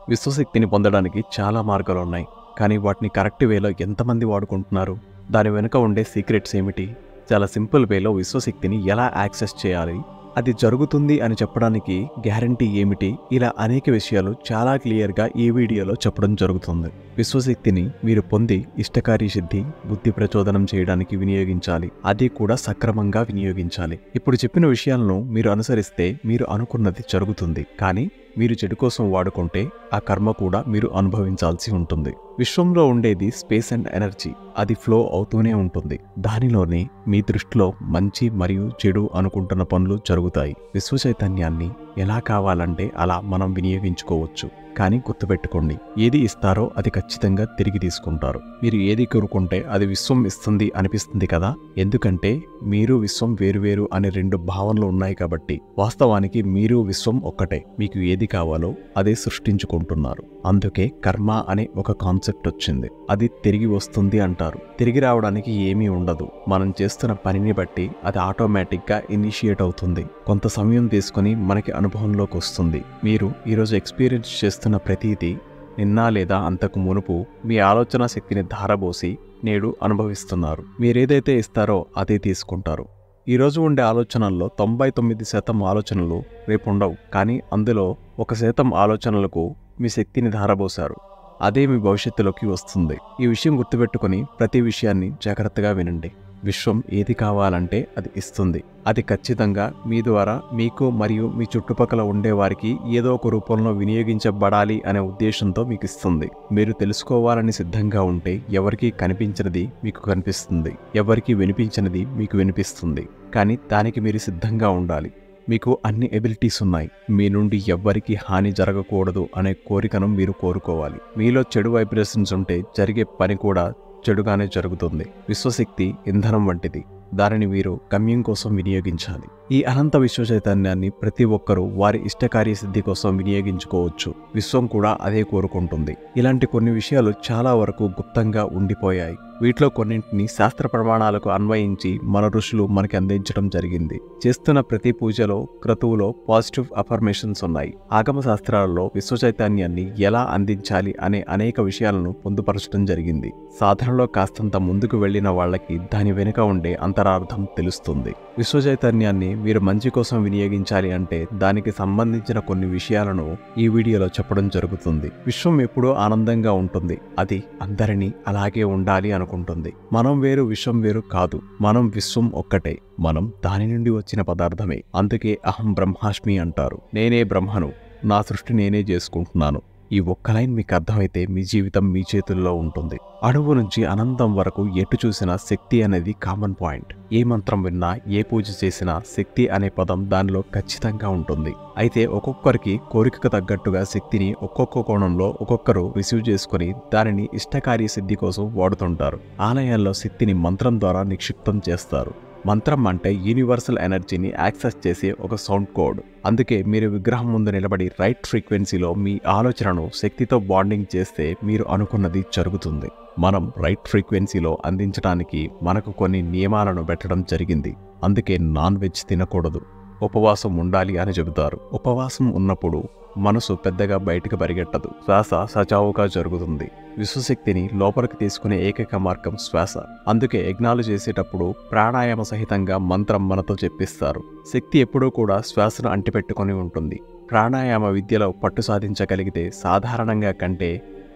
విశ్వశక్తిని పొందడానికి చాలా మార్గాలున్నాయి. కానీ వాటిని కరెక్ట్ వేలో ఎంతమంది వాడుకుంటున్నారు? దాని వెనుక ఉండే సీక్రెట్స్ ఏమిటి? చాలా సింపుల్ వేలో విశ్వశక్తిని ఎలా యాక్సెస్ చేయాలి? అది జరుగుతుంది అని చెప్పడానికి గ్యారంటీ ఏమిటి? ఇలా అనేక విషయాలు చాలా క్లియర్గా ఈ వీడియోలో చెప్పడం జరుగుతుంది. విశ్వశక్తిని మీరు పొంది ఇష్టకార్యసిద్ధి, బుద్ధి ప్రచోదనం చేయడానికి వినియోగించాలి. అది కూడా సక్రమంగా వినియోగించాలి. ఇప్పుడు చెప్పిన విషయాలను మీరు అనుసరిస్తే మీరు అనుకున్నది జరుగుతుంది. కానీ మీరు చెడు కోసం వాడుకుంటే ఆ కర్మ కూడా మీరు అనుభవించాల్సి ఉంటుంది. విశ్వంలో ఉండేది స్పేస్ అండ్ ఎనర్జీ. అది ఫ్లో అవుతూనే ఉంటుంది. దానిలోనే మీ దృష్టిలో మంచి మరియు చెడు అనుకుంటున్న పనులు జరుగుతాయి. విశ్వ చైతన్యాన్ని ఎలా కావాలంటే అలా మనం వినియోగించుకోవచ్చు. కానీ గుర్తుపెట్టుకోండి, ఏది ఇస్తారో అది ఖచ్చితంగా తిరిగి తీసుకుంటారు. మీరు ఏది కోరుకుంటే అది విశ్వం ఇస్తుంది అనిపిస్తుంది కదా. ఎందుకంటే మీరు విశ్వం వేరువేరు అనే రెండు భావనలు ఉన్నాయి కాబట్టి. వాస్తవానికి మీరు విశ్వం ఒక్కటే. మీకు ఏది కావాలో అదే సృష్టించుకుంటున్నారు. అందుకే కర్మ అనే ఒక కాన్సెప్ట్ వచ్చింది. అది తిరిగి వస్తుంది అంటారు. తిరిగి రావడానికి ఏమీ ఉండదు. మనం చేస్తున్న పనిని బట్టి అది ఆటోమేటిక్గా ఇనిషియేట్ అవుతుంది. కొంత సమయం తీసుకుని మనకి అనుభవంలోకి వస్తుంది. మీరు ఈరోజు ఎక్స్పీరియన్స్ చేస్తున్న ప్రతీది నిన్న లేదా అంతకు మునుపు మీ ఆలోచన శక్తిని ధారబోసి నేడు అనుభవిస్తున్నారు. మీరేదైతే ఇస్తారో అదే తీసుకుంటారు. ఈరోజు ఉండే ఆలోచనల్లో 99% ఆలోచనలు రేపు ఉండవు. కానీ అందులో 1% ఆలోచనలకు మీ శక్తిని ధారబోశారు. అదే మీ భవిష్యత్తులోకి వస్తుంది. ఈ విషయం గుర్తుపెట్టుకుని ప్రతి విషయాన్ని జాగ్రత్తగా వినండి. విశ్వం ఏది కావాలంటే అది ఇస్తుంది. అది ఖచ్చితంగా మీ ద్వారా మీకు మరియు మీ చుట్టుపక్కల ఉండేవారికి ఏదో ఒక రూపంలో వినియోగించబడాలి అనే ఉద్దేశంతో మీకు ఇస్తుంది. మీరు తెలుసుకోవాలని సిద్ధంగా ఉంటే ఎవరికీ కనిపించినది మీకు కనిపిస్తుంది, ఎవరికీ వినిపించినది మీకు వినిపిస్తుంది. కానీ దానికి మీరు సిద్ధంగా ఉండాలి. మీకు అన్ని ఎబిలిటీస్ ఉన్నాయి. మీ నుండి ఎవ్వరికీ హాని జరగకూడదు అనే కోరికను మీరు కోరుకోవాలి. మీలో చెడు వైబ్రేషన్స్ ఉంటే జరిగే పని కూడా చెడుగానే జరుగుతుంది. విశ్వశక్తి ఇంధనం వంటిది. దానిని మీరు గమ్యం కోసం వినియోగించాలి. ఈ అనంత విశ్వ చైతన్యాన్ని ప్రతి ఒక్కరూ వారి ఇష్టకార్యసిద్ధి కోసం వినియోగించుకోవచ్చు. విశ్వం కూడా అదే కోరుకుంటుంది. ఇలాంటి కొన్ని విషయాలు చాలా వరకు గుప్తంగా ఉండిపోయాయి. వీటిలో కొన్నింటిని శాస్త్ర ప్రమాణాలకు అన్వయించి మన ఋషులు మనకి అందించడం జరిగింది. చేస్తున్న ప్రతి పూజలో, క్రతువులో పాజిటివ్ అఫర్మేషన్స్ ఉన్నాయి. ఆగమ శాస్త్రాలలో విశ్వ చైతన్యాన్ని ఎలా అందించాలి అనే అనేక విషయాలను పొందుపరచడం జరిగింది. సాధనలో కాస్తంత ముందుకు వెళ్లిన వాళ్ళకి దాని వెనుక ఉండే అంతరార్థం తెలుస్తుంది. విశ్వ చైతన్యాన్ని మీరు మంచి కోసం వినియోగించాలి అంటే దానికి సంబంధించిన కొన్ని విషయాలను ఈ వీడియోలో చెప్పడం జరుగుతుంది. విశ్వం ఎప్పుడూ ఆనందంగా ఉంటుంది. అది అందరినీ అలాగే ఉండాలి అనుకుంటుంది. మనం వేరు, విశ్వం వేరు కాదు. మనం విశ్వం ఒక్కటే. మనం దాని నుండి వచ్చిన పదార్థమే. అందుకే అహం బ్రహ్మాస్మి అంటారు. నేనే బ్రహ్మను, నా సృష్టి నేనే చేసుకుంటున్నాను. ఈ ఒక్క లైన్ మీకు అర్థమైతే మీ జీవితం మీ చేతుల్లో ఉంటుంది. అణువు నుంచి అనంతం వరకు ఎటు చూసినా శక్తి అనేది కామన్ పాయింట్. ఏ మంత్రం విన్నా, ఏ పూజ చేసినా శక్తి అనే పదం దానిలో ఖచ్చితంగా ఉంటుంది. అయితే ఒక్కొక్కరికి కోరికకు తగ్గట్టుగా శక్తిని ఒక్కొక్క కోణంలో ఒక్కొక్కరు రిసీవ్ చేసుకుని దానిని ఇష్టకార్యసిద్ధి కోసం వాడుతుంటారు. ఆలయాల్లో శక్తిని మంత్రం ద్వారా నిక్షిప్తం చేస్తారు. మంత్రం అంటే యూనివర్సల్ ఎనర్జీని యాక్సెస్ చేసే ఒక సౌండ్ కోడ్. అందుకే మీరు విగ్రహం ముందు నిలబడి రైట్ ఫ్రీక్వెన్సీలో మీ ఆలోచనను శక్తితో బాండింగ్ చేస్తే మీరు అనుకున్నది జరుగుతుంది. మనం రైట్ ఫ్రీక్వెన్సీలో అందించడానికి మనకు కొన్ని నియమాలను పెట్టడం జరిగింది. అందుకే నాన్ వెజ్ తినకూడదు, ఉపవాసం ఉండాలి అని చెబుతారు. ఉపవాసం ఉన్నప్పుడు మనసు పెద్దగా బయటకు పరిగెట్టదు. శ్వాస సజావుగా జరుగుతుంది. విశ్వశక్తిని లోపలికి తీసుకునే ఏకైక మార్గం శ్వాస. అందుకే యజ్ఞాలు చేసేటప్పుడు ప్రాణాయామ సహితంగా మంత్రం మనతో చెప్పిస్తారు. శక్తి ఎప్పుడూ కూడా శ్వాసను అంటిపెట్టుకొని ఉంటుంది. ప్రాణాయామ విద్యలో పట్టు సాధించగలిగితే సాధారణంగా కంటే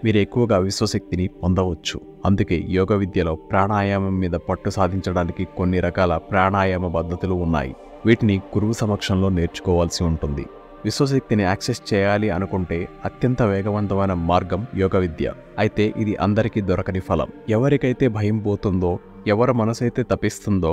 మీరు ఎక్కువగా విశ్వశక్తిని పొందవచ్చు. అందుకే యోగ విద్యలో ప్రాణాయామం మీద పట్టు సాధించడానికి కొన్ని రకాల ప్రాణాయామ పద్ధతులు ఉన్నాయి. వీటిని గురువు సమక్షంలో నేర్చుకోవాల్సి ఉంటుంది. విశ్వశక్తిని యాక్సెస్ చేయాలి అనుకుంటే అత్యంత వేగవంతమైన మార్గం యోగ విద్య. అయితే ఇది అందరికీ దొరకని ఫలం. ఎవరికైతే భయం పోతుందో, ఎవరి మనసైతే తపిస్తుందో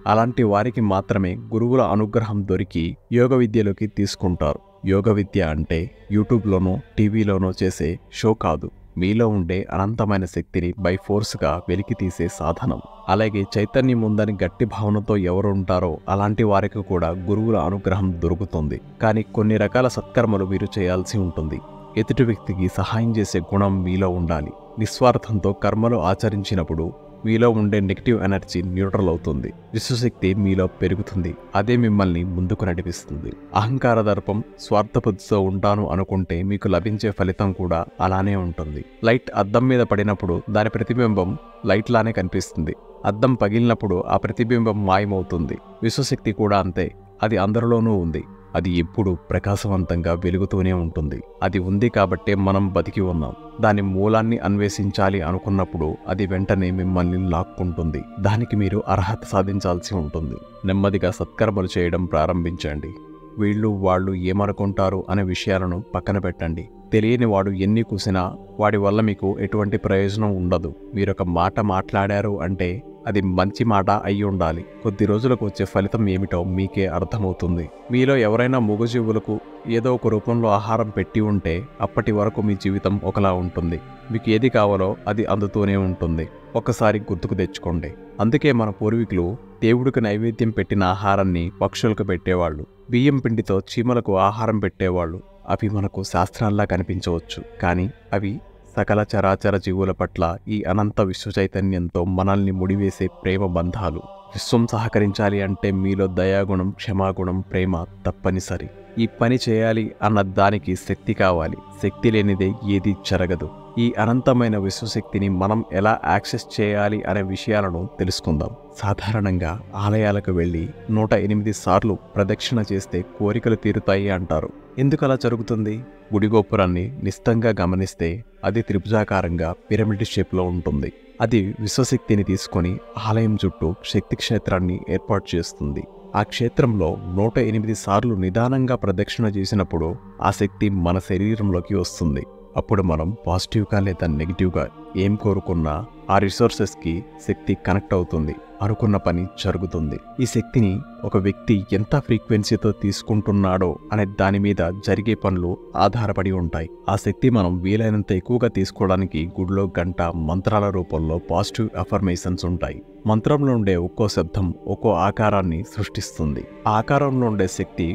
అలాంటి వారికి మాత్రమే గురువుల అనుగ్రహం దొరికి యోగ విద్యలోకి తీసుకుంటారు. యోగ విద్య అంటే యూట్యూబ్లోనో టీవీలోనో చేసే షో కాదు. మీలో ఉండే అనంతమైన శక్తిని బై ఫోర్స్గా వెలికి తీసే సాధనం. అలాగే చైతన్యం ఉందని గట్టి భావనతో ఎవరు ఉంటారో అలాంటి వారికి కూడా గురువుల అనుగ్రహం దొరుకుతుంది. కానీ కొన్ని రకాల సత్కర్మలు మీరు చేయాల్సి ఉంటుంది. ఎదుటి వ్యక్తికి సహాయం చేసే గుణం మీలో ఉండాలి. నిస్వార్థంతో కర్మలు ఆచరించినప్పుడు మీలో ఉండే నెగిటివ్ ఎనర్జీ న్యూట్రల్ అవుతుంది. విశ్వశక్తి మీలో పెరుగుతుంది. అదే మిమ్మల్ని ముందుకు నడిపిస్తుంది. అహంకార దర్పం, స్వార్థబుద్ధితో ఉంటాను అనుకుంటే మీకు లభించే ఫలితం కూడా అలానే ఉంటుంది. లైట్ అద్దం మీద పడినప్పుడు దాని ప్రతిబింబం లైట్ లానే కనిపిస్తుంది. అద్దం పగిలినప్పుడు ఆ ప్రతిబింబం మాయమవుతుంది. విశ్వశక్తి కూడా అంతే. అది అందరిలోనూ ఉంది. అది ఎప్పుడూ ప్రకాశవంతంగా వెలుగుతూనే ఉంటుంది. అది ఉంది కాబట్టే మనం బతికి ఉన్నాం. దాని మూలాన్ని అన్వేషించాలి అనుకున్నప్పుడు అది వెంటనే మిమ్మల్ని లాక్కుంటుంది. దానికి మీరు అర్హత సాధించాల్సి ఉంటుంది. నెమ్మదిగా సత్కర్మలు చేయడం ప్రారంభించండి. వీళ్ళు వాళ్ళు ఏమనుకుంటారు అనే విషయాలను పక్కన పెట్టండి. తెలియని వాడు ఎన్ని కూసినా వాడి వల్ల మీకు ఎటువంటి ప్రయోజనం ఉండదు. మీరొక మాట మాట్లాడారు అంటే అది మంచి మాట అయి ఉండాలి. కొద్ది రోజులకు వచ్చే ఫలితం ఏమిటో మీకే అర్థమవుతుంది. మీలో ఎవరైనా మూగజీవులకు ఏదో ఒక రూపంలో ఆహారం పెట్టి ఉంటే అప్పటి వరకు మీ జీవితం ఒకలా ఉంటుంది. మీకు ఏది కావాలో అది అందుతూనే ఉంటుంది. ఒక్కసారి గుర్తుకు తెచ్చుకోండి. అందుకే మన పూర్వీకులు దేవుడికి నైవేద్యం పెట్టిన ఆహారాన్ని పక్షులకు పెట్టేవాళ్ళు. బియ్యం పిండితో చీమలకు ఆహారం పెట్టేవాళ్ళు. అవి మనకు శాస్త్రాల్లా కనిపించవచ్చు, కానీ అవి సకల చరాచర జీవుల పట్ల ఈ అనంత విశ్వ చైతన్యంతో మనల్ని ముడివేసే ప్రేమ బంధాలు. విశ్వం సహకరించాలి అంటే మీలో దయాగుణం, క్షమాగుణం, ప్రేమ తప్పనిసరి. ఈ పని చేయాలి అన్న దానికి శక్తి కావాలి. శక్తి లేనిదే ఏది జరగదు. ఈ అనంతమైన విశ్వశక్తిని మనం ఎలా యాక్సెస్ చేయాలి అనే విషయాలను తెలుసుకుందాం. సాధారణంగా ఆలయాలకు వెళ్ళి 108 సార్లు ప్రదక్షిణ చేస్తే కోరికలు తీరుతాయి అంటారు. ఎందుకు అలా జరుగుతుంది? గుడి గోపురాన్ని నిశితంగా గమనిస్తే అది త్రిభుజాకారంగా పిరమిడ్ షేప్లో ఉంటుంది. అది విశ్వశక్తిని తీసుకొని ఆలయం చుట్టూ శక్తి క్షేత్రాన్ని ఏర్పాటు చేస్తుంది. ఆ క్షేత్రంలో 108 సార్లు నిదానంగా ప్రదక్షిణ చేసినప్పుడు ఆ శక్తి మన శరీరంలోకి వస్తుంది. అప్పుడు మనం పాజిటివ్గా లేదా నెగిటివ్గా ఏం కోరుకున్నా ఆ రిసోర్సెస్కి శక్తి కనెక్ట్ అవుతుంది. అనుకున్న పని జరుగుతుంది. ఈ శక్తిని ఒక వ్యక్తి ఎంత ఫ్రీక్వెన్సీతో తీసుకుంటున్నాడో అనే దాని మీద జరిగే పనులు ఆధారపడి ఉంటాయి. ఆ శక్తి మనం వీలైనంత ఎక్కువగా తీసుకోవడానికి గుడిలో గంట, మంత్రాల రూపంలో పాజిటివ్ అఫర్మేషన్స్ ఉంటాయి. మంత్రంలో ఉండే ఒక్కో శబ్దం ఒక్కో ఆకారాన్ని సృష్టిస్తుంది. ఆ ఆకారంలో ఉండే శక్తి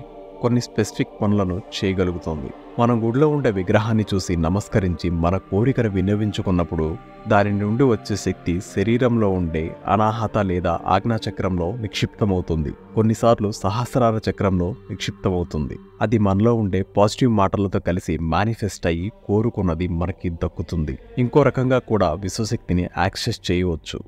కొన్ని స్పెసిఫిక్ పనులను చేయగలుగుతుంది. మనం గుడిలో ఉండే విగ్రహాన్ని చూసి నమస్కరించి మన కోరికను విన్నవించుకున్నప్పుడు దాని నుండి వచ్చే శక్తి శరీరంలో ఉండే అనాహత లేదా ఆజ్ఞాచక్రంలో నిక్షిప్తమవుతుంది. కొన్నిసార్లు సహస్రార చక్రంలో నిక్షిప్తమవుతుంది. అది మనలో ఉండే పాజిటివ్ మాటలతో కలిసి మేనిఫెస్ట్ అయ్యి కోరుకున్నది మనకి దక్కుతుంది. ఇంకో రకంగా కూడా విశ్వశక్తిని యాక్సెస్ చేయవచ్చు.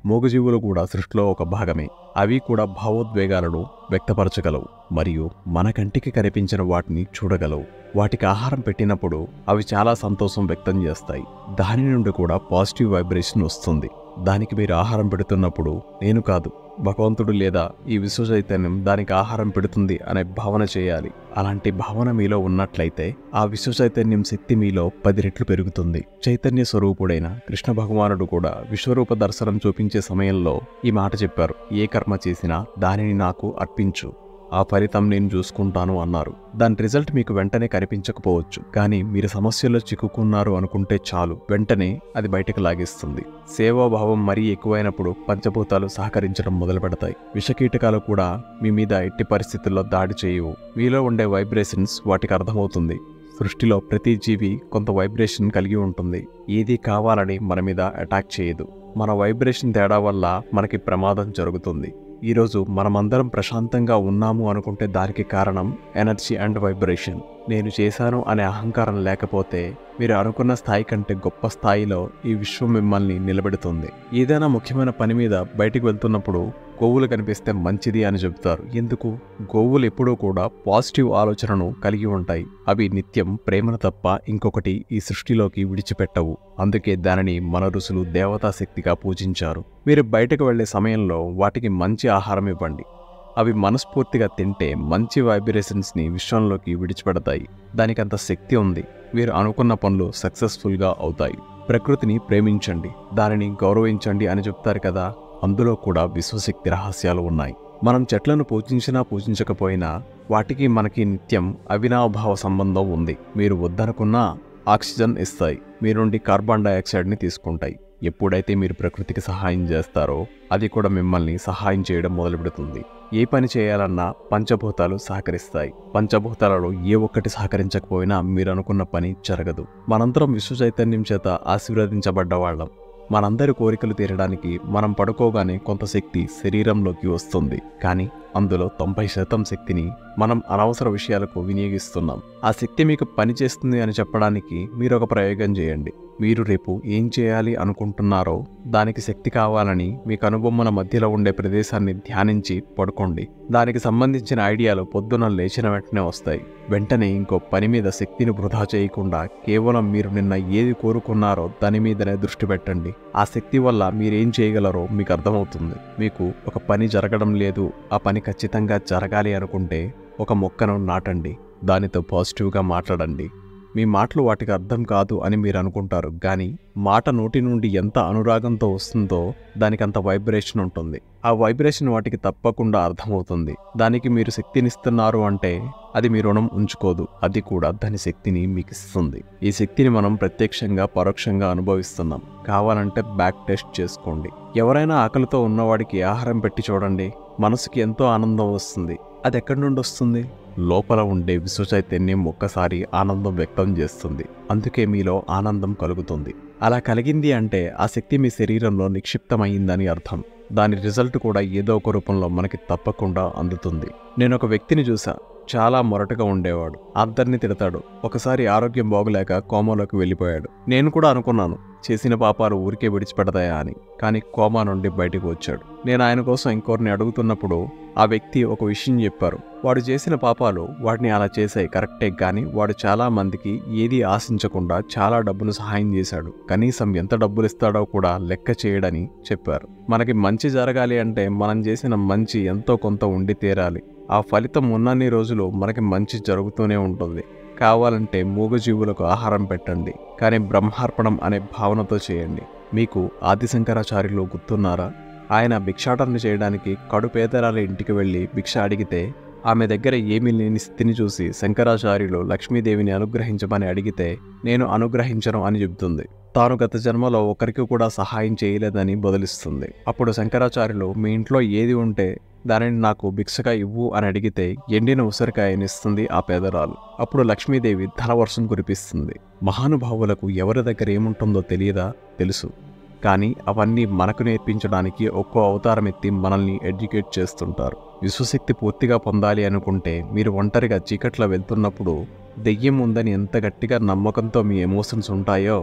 మూగజీవులు కూడా సృష్టిలో ఒక భాగమే. అవి కూడా భావోద్వేగాలను వ్యక్తపరచగలవు మరియు మన కంటికి కనిపించిన వాటిని చూడగలవు. వాటికి ఆహారం పెట్టినప్పుడు అవి చాలా సంతోషం వ్యక్తం చేస్తాయి. దాని నుండి కూడా పాజిటివ్ వైబ్రేషన్ వస్తుంది. దానికి మీరు ఆహారం పెడుతున్నప్పుడు నేను కాదు, భగవంతుడు లేదా ఈ విశ్వ చైతన్యం దానికి ఆహారం పెడుతుంది అనే భావన చేయాలి. అలాంటి భావన మీలో ఉన్నట్లయితే ఆ విశ్వ చైతన్యం శక్తి మీలో 10 రెట్లు పెరుగుతుంది. చైతన్య స్వరూపుడైన కృష్ణ భగవానుడు కూడా విశ్వరూప దర్శనం చూపించే సమయంలో ఈ మాట చెప్పారు. ఏ కర్మ చేసినా దానిని నాకు అర్పించు, ఆ ఫలితం నేను చూసుకుంటాను అన్నారు. దాని రిజల్ట్ మీకు వెంటనే కనిపించకపోవచ్చు, కానీ మీరు సమస్యల్లో చిక్కుకున్నారు అనుకుంటే చాలు, వెంటనే అది బయటకు లాగేస్తుంది. సేవాభావం మరీ ఎక్కువైనప్పుడు పంచభూతాలు సహకరించడం మొదలు పెడతాయి. విషకీటకాలు కూడా మీ మీద ఎట్టి పరిస్థితుల్లో దాడి చేయవు. మీలో ఉండే వైబ్రేషన్స్ వాటికి అర్థమవుతుంది. సృష్టిలో ప్రతి జీవి కొంత వైబ్రేషన్ కలిగి ఉంటుంది. ఏది కావాలని మన మీద అటాక్ చేయదు. మన వైబ్రేషన్ తేడా వల్ల మనకి ప్రమాదం జరుగుతుంది. ఈరోజు మనమందరం ప్రశాంతంగా ఉన్నాము అనుకుంటే దానికి కారణం ఎనర్జీ అండ్ వైబ్రేషన్. నేను చేశాను అనే అహంకారం లేకపోతే మీరు అనుకున్న స్థాయి కంటే గొప్ప స్థాయిలో ఈ విశ్వం మిమ్మల్ని నిలబెడుతుంది. ఏదైనా ముఖ్యమైన పని మీద బయటికి వెళ్తున్నప్పుడు గోవులు కనిపిస్తే మంచిది అని చెబుతారు. ఎందుకు? గోవులు ఎప్పుడూ కూడా పాజిటివ్ ఆలోచనను కలిగి ఉంటాయి. అవి నిత్యం ప్రేమను తప్ప ఇంకొకటి ఈ సృష్టిలోకి విడిచిపెట్టవు. అందుకే దానిని మన ఋషులు దేవతా శక్తిగా పూజించారు. మీరు బయటకు వెళ్లే సమయంలో వాటికి మంచి ఆహారం ఇవ్వండి. అవి మనస్ఫూర్తిగా తింటే మంచి వైబ్రేషన్స్ని విశ్వంలోకి విడిచిపెడతాయి. దానికంత శక్తి ఉంది. మీరు అనుకున్న పనులు సక్సెస్ఫుల్గా అవుతాయి. ప్రకృతిని ప్రేమించండి, దానిని గౌరవించండి అని చెప్తారు కదా, అందులో కూడా విశ్వశక్తి రహస్యాలు ఉన్నాయి. మనం చెట్లను పూజించినా పూజించకపోయినా వాటికి మనకి నిత్యం అవినాభావ సంబంధం ఉంది. మీరు వద్దనుకున్నా ఆక్సిజన్ ఇస్తాయి, మీ నుండి కార్బన్ డైఆక్సైడ్ని తీసుకుంటాయి. ఎప్పుడైతే మీరు ప్రకృతికి సహాయం చేస్తారో అది కూడా మిమ్మల్ని సహాయం చేయడం మొదలుపెడుతుంది. ఏ పని చేయాలన్నా పంచభూతాలు సహకరిస్తాయి. పంచభూతాలలో ఏ ఒక్కటి సహకరించకపోయినా మీరు అనుకున్న పని జరగదు. మనందరం విశ్వ చైతన్యం చేత ఆశీర్వదించబడ్డవాళ్ళం. మనందరి కోరికలు తీరడానికి మనం పడుకోగానే కొంత శక్తి శరీరంలోకి వస్తుంది, కానీ అందులో 90% శక్తిని మనం అనవసర విషయాలకు వినియోగిస్తున్నాం. ఆ శక్తి మీకు పని చేస్తుంది అని చెప్పడానికి మీరు ఒక ప్రయోగం చేయండి. మీరు రేపు ఏం చేయాలి అనుకుంటున్నారో దానికి శక్తి కావాలని మీ కనుబొమ్మల మధ్యలో ఉండే ప్రదేశాన్ని ధ్యానించి పడుకోండి. దానికి సంబంధించిన ఐడియాలు పొద్దున లేచిన వెంటనే వస్తాయి. వెంటనే ఇంకో పని మీద శక్తిని వృధా చేయకుండా కేవలం మీరు నిన్న ఏది కోరుకున్నారో దాని మీదనే దృష్టి పెట్టండి. ఆ శక్తి వల్ల మీరేం చేయగలరో మీకు అర్థమవుతుంది. మీకు ఒక పని జరగడం లేదు, ఆ పని ఖచ్చితంగా జరగాలి అనుకుంటే ఒక మొక్కను నాటండి. దానితో పాజిటివ్గా మాట్లాడండి. మీ మాటలు వాటికి అర్థం కాదు అని మీరు అనుకుంటారు, కానీ మాట నోటి నుండి ఎంత అనురాగంతో వస్తుందో దానికి అంత వైబ్రేషన్ ఉంటుంది. ఆ వైబ్రేషన్ వాటికి తప్పకుండా అర్థమవుతుంది. దానికి మీరు శక్తినిస్తున్నారు అంటే అది మీ రుణం ఉంచుకోదు, అది కూడా దాని శక్తిని మీకు ఇస్తుంది. ఈ శక్తిని మనం ప్రత్యక్షంగా పరోక్షంగా అనుభవిస్తున్నాం. కావాలంటే బ్యాక్ టెస్ట్ చేసుకోండి. ఎవరైనా ఆకలితో ఉన్నవాడికి ఆహారం పెట్టి చూడండి, మనసుకి ఎంతో ఆనందం వస్తుంది. అది ఎక్కడి నుండి వస్తుంది? లోపల ఉండే విశ్వచైతన్యం ఒక్కసారి ఆనందం వ్యక్తం చేస్తుంది. అందుకే మీలో ఆనందం కలుగుతుంది. అలా కలిగింది అంటే ఆ శక్తి మీ శరీరంలో నిక్షిప్తమైందని అర్థం. దాని రిజల్ట్ కూడా ఏదో ఒక రూపంలో మనకి తప్పకుండా అందుతుంది. నేను ఒక వ్యక్తిని చూసా. చాలా మొరటుగా ఉండేవాడు. అందరినీ తిడతాడు. ఒకసారి ఆరోగ్యం బాగులేక కోమాలోకి వెళ్ళిపోయాడు. నేను కూడా అనుకున్నాను, చేసిన పాపాలు ఊరికే విడిచిపెడతాయా అని. కానీ కోమా నుండి బయటకు వచ్చాడు. నేను ఆయన కోసం ఇంకొకరిని అడుగుతున్నప్పుడు ఆ వ్యక్తి ఒక విషయం చెప్పారు. వాడు చేసిన పాపాలు వాడిని అలా చేశాయి కరెక్టే, కానీ వాడు చాలా మందికి ఏదీ ఆశించకుండా చాలా డబ్బును సహాయం చేశాడు. కనీసం ఎంత డబ్బులు ఇస్తాడో కూడా లెక్క చేయడని చెప్పారు. మనకి మంచి జరగాలి అంటే మనం చేసిన మంచి ఎంతో కొంత ఉండి తీరాలి. ఆ ఫలితం ఉన్నన్ని రోజులు మనకి మంచి జరుగుతూనే ఉంటుంది. కావాలంటే మూగజీవులకు ఆహారం పెట్టండి, కానీ బ్రహ్మార్పణం అనే భావనతో చేయండి. మీకు ఆది శంకరాచార్యులు గుర్తున్నారా? ఆయన భిక్షాటన చేయడానికి కడుపేదరాల ఇంటికి వెళ్ళి భిక్ష అడిగితే ఆమె దగ్గర ఏమీ లేని స్థితిని చూసి శంకరాచార్యులు లక్ష్మీదేవిని అనుగ్రహించమని అడిగితే నేను అనుగ్రహించను అని చెబుతుంది. తాను గత జన్మలో ఒకరికి కూడా సహాయం చేయలేదని బదులిస్తుంది. అప్పుడు శంకరాచార్యులు మీ ఇంట్లో ఏది ఉంటే దానిని నాకు భిక్షగా ఇవ్వు అని అడిగితే ఎండిన ఉసిరికాయనిస్తుంది ఆ పేదరాలు. అప్పుడు లక్ష్మీదేవి ధనవర్షం కురిపిస్తుంది. మహానుభావులకు ఎవరి దగ్గర ఏముంటుందో తెలియదా? తెలుసు. కానీ అవన్నీ మనకు నేర్పించడానికి ఒక్కో అవతారం ఎత్తి మనల్ని ఎడ్యుకేట్ చేస్తుంటారు. విశ్వశక్తి పూర్తిగా పొందాలి అనుకుంటే మీరు ఒంటరిగా చీకట్లో వెళ్తున్నప్పుడు దెయ్యం ఉందని ఎంత గట్టిగా నమ్మకంతో మీ ఎమోషన్స్ ఉంటాయో,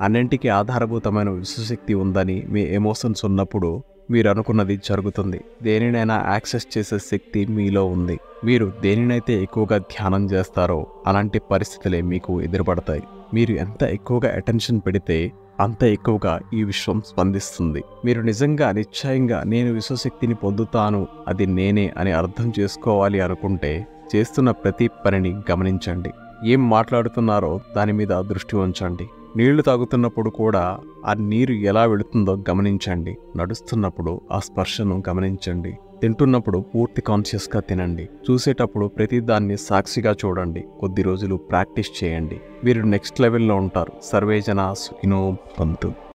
అన్నింటికీ ఆధారభూతమైన విశ్వశక్తి ఉందని మీ ఎమోషన్స్ ఉన్నప్పుడు మీరు అనుకున్నది జరుగుతుంది. దేనినైనా యాక్సెస్ చేసే శక్తి మీలో ఉంది. మీరు దేనినైతే ఎక్కువగా ధ్యానం చేస్తారో అలాంటి పరిస్థితులే మీకు ఎదురుపడతాయి. మీరు ఎంత ఎక్కువగా అటెన్షన్ పెడితే అంత ఎక్కువగా ఈ విశ్వం స్పందిస్తుంది. మీరు నిజంగా నిశ్చయంగా నేను విశ్వశక్తిని పొందుతాను, అది నేనే అని అర్థం చేసుకోవాలి అనుకుంటే చేస్తున్న ప్రతి పనిని గమనించండి. ఏం మాట్లాడుతున్నారో దాని మీద దృష్టి ఉంచండి. నీళ్లు తాగుతున్నప్పుడు కూడా ఆ నీరు ఎలా వెళుతుందో గమనించండి. నడుస్తున్నప్పుడు ఆ స్పర్శను గమనించండి. తింటున్నప్పుడు పూర్తి కాన్షియస్గా తినండి. చూసేటప్పుడు ప్రతిదాన్ని సాక్షిగా చూడండి. కొద్ది రోజులు ప్రాక్టీస్ చేయండి. మీరు నెక్స్ట్ లెవెల్లో ఉంటారు. సర్వేజన సుఖినో భవంతు.